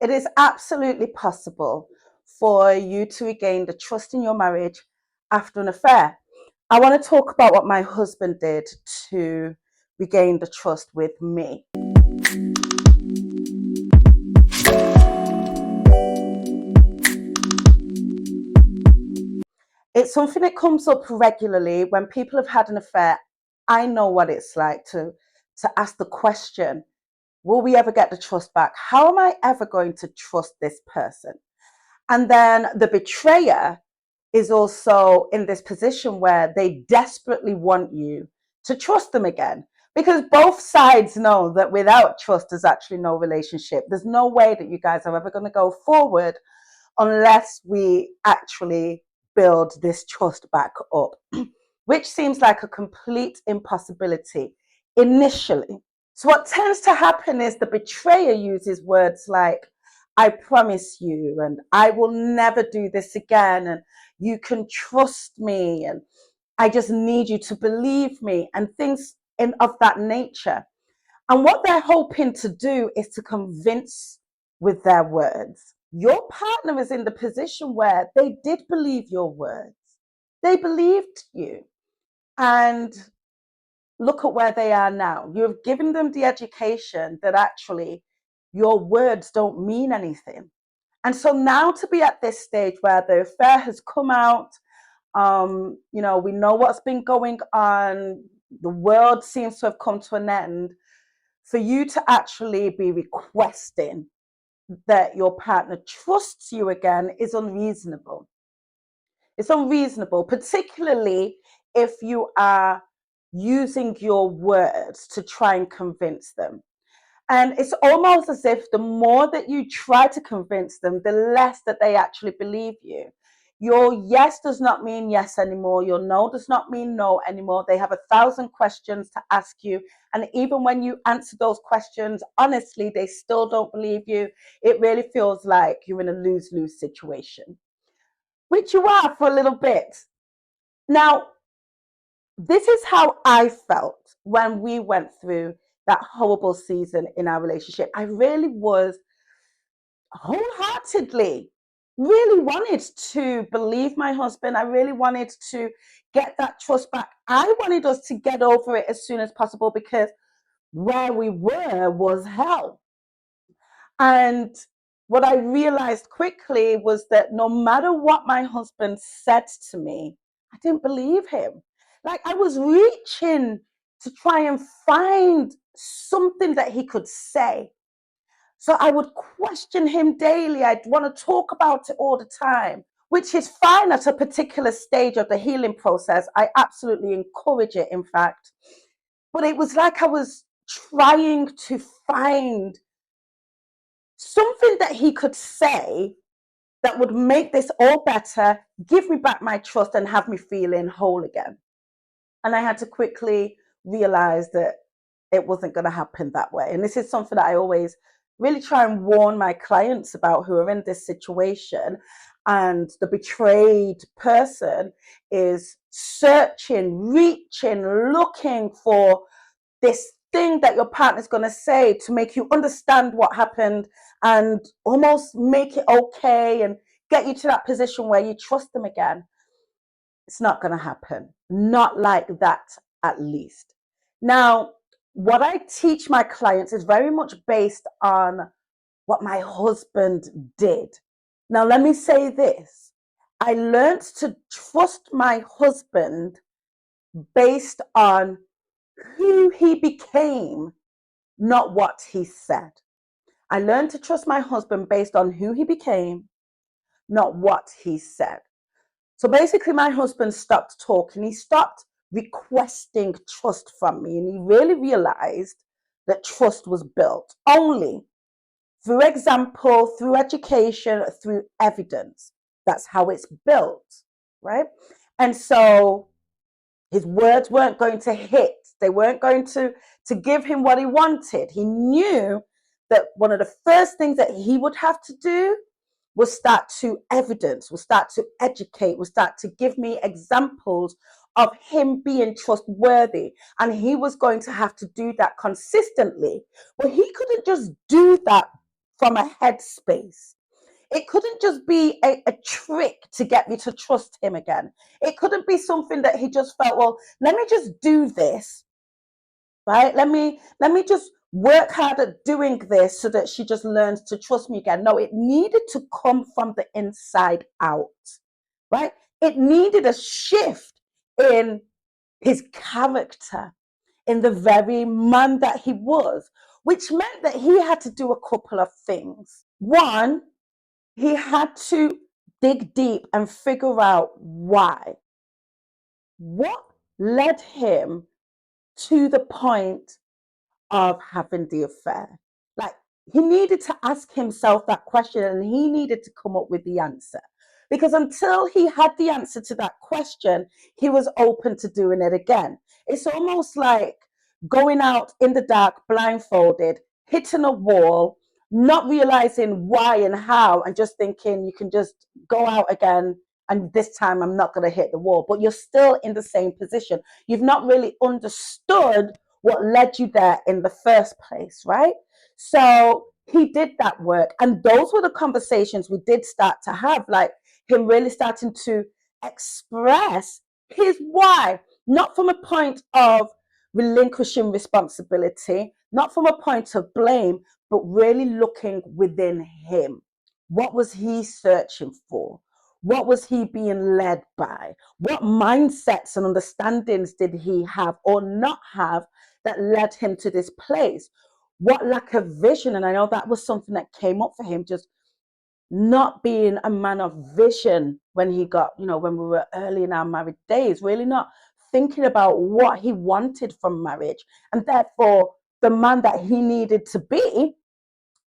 it is absolutely possible for you to regain the trust in your marriage after an affair. I want to talk about what my husband did to regain the trust with me. It's something that comes up regularly when people have had an affair. I know what it's like to ask the question, will we ever get the trust back? How am I ever going to trust this person? And then the betrayer is also in this position where they desperately want you to trust them again. Because both sides know that without trust, there's actually no relationship. There's no way that you guys are ever going to go forward unless we actually build this trust back up, which seems like a complete impossibility initially. So what tends to happen is the betrayer uses words like, I promise you, and I will never do this again, and you can trust me, and I just need you to believe me, and things of that nature. And what they're hoping to do is to convince with their words. Your partner is in the position where they did believe your words. They believed you. And look at where they are now. You've given them the education that actually your words don't mean anything. And so now to be at this stage where the affair has come out, we know what's been going on, the world seems to have come to an end, for you to actually be requesting that your partner trusts you again is unreasonable. It's unreasonable, particularly if you are using your words to try and convince them. And it's almost as if the more that you try to convince them, the less that they actually believe you. Your yes does not mean yes anymore. Your no does not mean no anymore. They have 1,000 questions to ask you. And even when you answer those questions, honestly, they still don't believe you. It really feels like you're in a lose-lose situation, which you are for a little bit. Now, this is how I felt when we went through that horrible season in our relationship. I really was wholeheartedly really wanted to believe my husband. I really wanted to get that trust back. I wanted us to get over it as soon as possible because where we were was hell. And what I realized quickly was that no matter what my husband said to me, I didn't believe him. Like I was reaching to try and find something that he could say. So I would question him daily. I'd want to talk about it all the time, which is fine at a particular stage of the healing process. I absolutely encourage it, in fact. But it was like I was trying to find something that he could say that would make this all better, give me back my trust, and have me feeling whole again. And I had to quickly realize that it wasn't going to happen that way. And this is something that I always really try and warn my clients about who are in this situation. And the betrayed person is searching, reaching, looking for this thing that your partner's going to say to make you understand what happened and almost make it okay and get you to that position where you trust them again. It's not going to happen. Not like that, at least. Now, what I teach my clients is very much based on what my husband did. Now, let me say this. I learned to trust my husband based on who he became, not what he said. I learned to trust my husband based on who he became, not what he said. So basically, my husband stopped talking. He stopped requesting trust from me, and he really realized that trust was built only through example, through education, through evidence. That's how it's built, right? And so his words weren't going to hit. They weren't going to give him what he wanted. He knew that one of the first things that he would have to do was start to evidence, will start to educate, will start to give me examples of him being trustworthy. And he was going to have to do that consistently. But he couldn't just do that from a headspace. It couldn't just be a trick to get me to trust him again. It couldn't be something that he just felt, well, let me just do this, right? Let me just work hard at doing this so that she just learns to trust me again. No, it needed to come from the inside out, right? It needed a shift in his character, in the very man that he was, which meant that he had to do a couple of things. One, he had to dig deep and figure out why. What led him to the point of having the affair? Like, he needed to ask himself that question and he needed to come up with the answer. Because until he had the answer to that question, he was open to doing it again. It's almost like going out in the dark, blindfolded, hitting a wall, not realizing why and how, and just thinking you can just go out again. And this time I'm not going to hit the wall, but you're still in the same position. You've not really understood what led you there in the first place, right? So he did that work. And those were the conversations we did start to have, like him really starting to express his why, not from a point of relinquishing responsibility, not from a point of blame, but really looking within him. What was he searching for? What was he being led by? What mindsets and understandings did he have or not have that led him to this place? What lack of vision? And I know that was something that came up for him, just not being a man of vision when he got, when we were early in our married days, really not thinking about what he wanted from marriage and therefore the man that he needed to be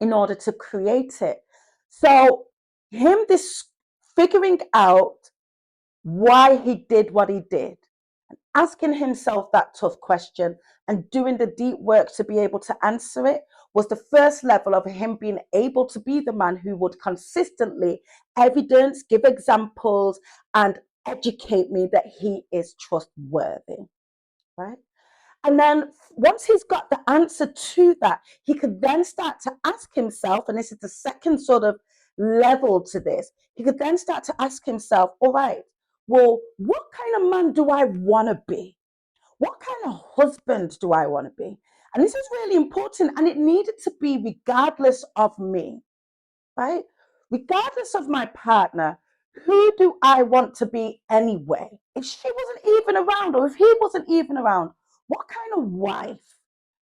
in order to create it. So this figuring out why he did what he did, asking himself that tough question and doing the deep work to be able to answer it was the first level of him being able to be the man who would consistently evidence, give examples, and educate me that he is trustworthy, right? And then once he's got the answer to that, he could then start to ask himself, and this is the second sort of level to this, he could then start to ask himself, all right, well, what kind of man do I want to be? What kind of husband do I want to be? And this is really important, and it needed to be regardless of me, right? Regardless of my partner, who do I want to be anyway? If she wasn't even around, or if he wasn't even around, what kind of wife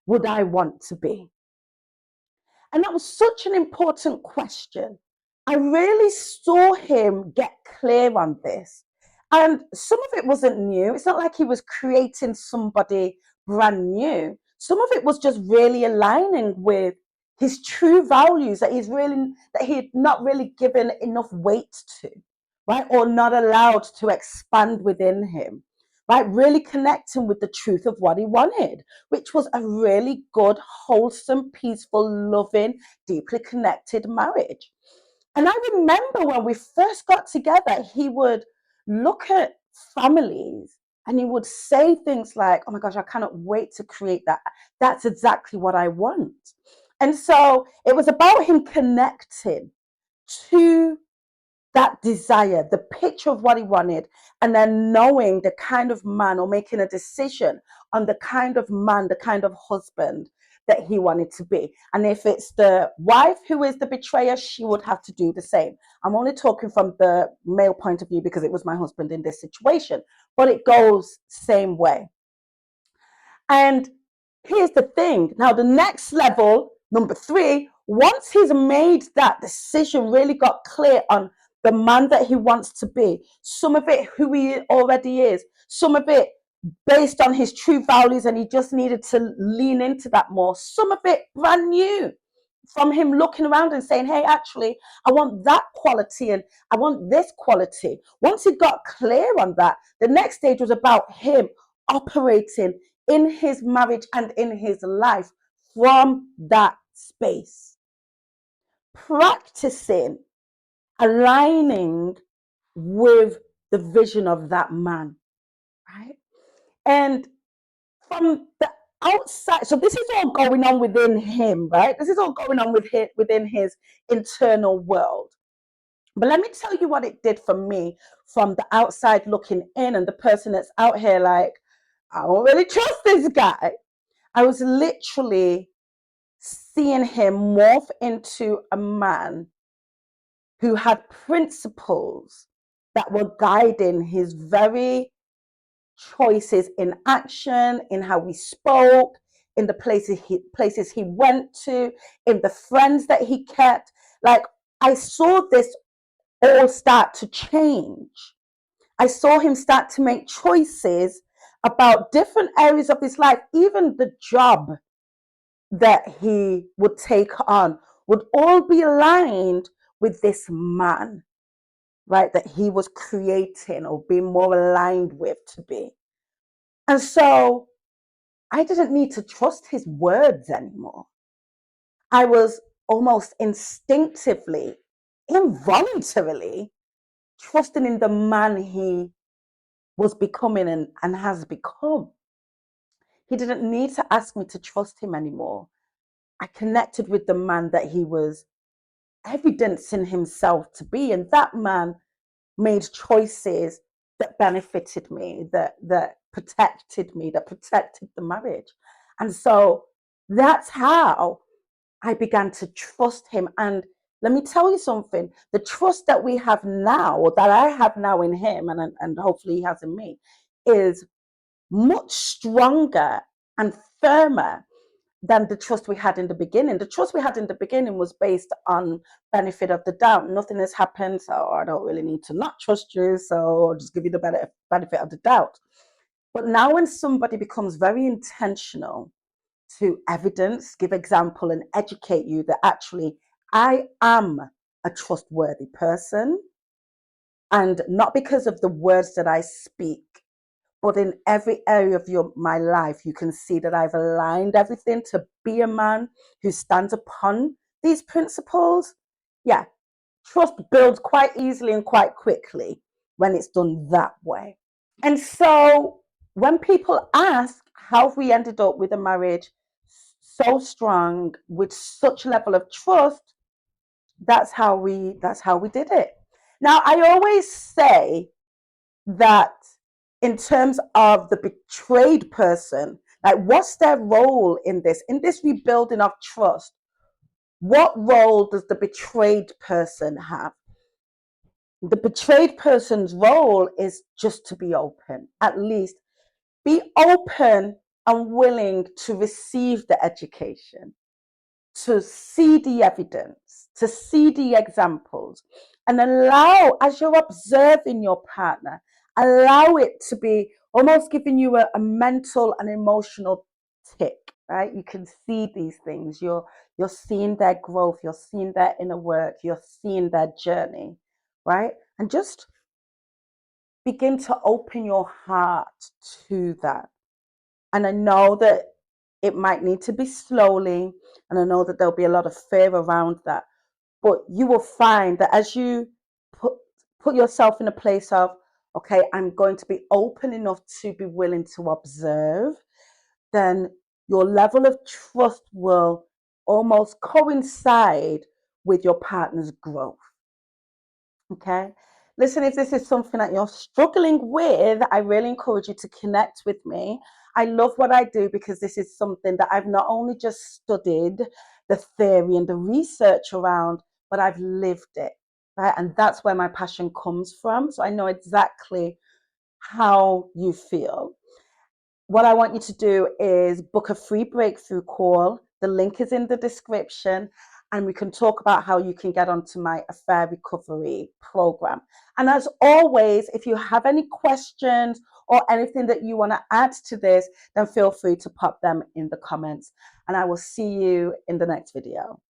would I want to be? And that was such an important question. I really saw him get clear on this. And some of it wasn't new. It's not like he was creating somebody brand new. Some of it was just really aligning with his true values that he had not really given enough weight to, right? Or not allowed to expand within him, right? Really connecting with the truth of what he wanted, which was a really good, wholesome, peaceful, loving, deeply connected marriage. And I remember when we first got together, he would look at families and he would say things like, oh my gosh, I cannot wait to create that. That's exactly what I want. And so it was about him connecting to that desire, the picture of what he wanted, and then knowing the kind of man, or making a decision on the kind of man, the kind of husband that he wanted to be. And if it's the wife who is the betrayer, she would have to do the same. I'm only talking from the male point of view because it was my husband in this situation, but it goes same way. And here's the thing. Now, the next level, number 3, once he's made that decision, really got clear on the man that he wants to be, some of it who he already is, some of it based on his true values, and he just needed to lean into that more, some of it brand new from him looking around and saying, hey, actually, I want that quality and I want this quality. Once he got clear on that, the next stage was about him operating in his marriage and in his life from that space, practicing aligning with the vision of that man, right? And from the outside, so this is all going on within him, right? This is all going on within his internal world. But let me tell you what it did for me from the outside looking in, and the person that's out here like, I don't really trust this guy. I was literally seeing him morph into a man who had principles that were guiding his very choices in action, in how we spoke, in the places he went to, in the friends that he kept. Like, I saw this all start to change. I saw him start to make choices about different areas of his life, even the job that he would take on would all be aligned with this man, right? That he was creating or being more aligned with to be. And so I didn't need to trust his words anymore. I was almost instinctively, involuntarily trusting in the man he was becoming and has become. He didn't need to ask me to trust him anymore. I connected with the man that he was evidencing himself to be. And that man made choices that benefited me, that protected me, that protected the marriage. And so that's how I began to trust him. And let me tell you something, the trust that we have now, or that I have now in him, and hopefully he has in me, is much stronger and firmer than the trust we had in the beginning. The trust we had in the beginning was based on benefit of the doubt. Nothing has happened, so I don't really need to not trust you, so I'll just give you the benefit of the doubt. But now when somebody becomes very intentional to evidence, give example, and educate you that actually I am a trustworthy person, and not because of the words that I speak, but in every area of my life, you can see that I've aligned everything to be a man who stands upon these principles. Yeah, trust builds quite easily and quite quickly when it's done that way. And so when people ask how we ended up with a marriage so strong with such level of trust, that's how we did it. Now, I always say that in terms of the betrayed person, like, what's their role in this rebuilding of trust? What role does the betrayed person have? The betrayed person's role is just to be open, at least be open and willing to receive the education, to see the evidence, to see the examples, and allow, as you're observing your partner, allow it to be almost giving you a mental and emotional tick, right? You can see these things. You're seeing their growth, you're seeing their inner work, you're seeing their journey, right? And just begin to open your heart to that. And I know that it might need to be slowly, and I know that there'll be a lot of fear around that. But you will find that as you put yourself in a place of, okay, I'm going to be open enough to be willing to observe, then your level of trust will almost coincide with your partner's growth. Okay. Listen, if this is something that you're struggling with, I really encourage you to connect with me. I love what I do because this is something that I've not only just studied the theory and the research around, but I've lived it. Right. And that's where my passion comes from. So I know exactly how you feel. What I want you to do is book a free breakthrough call. The link is in the description, and we can talk about how you can get onto my affair recovery program. And as always, if you have any questions or anything that you want to add to this, then feel free to pop them in the comments. And I will see you in the next video.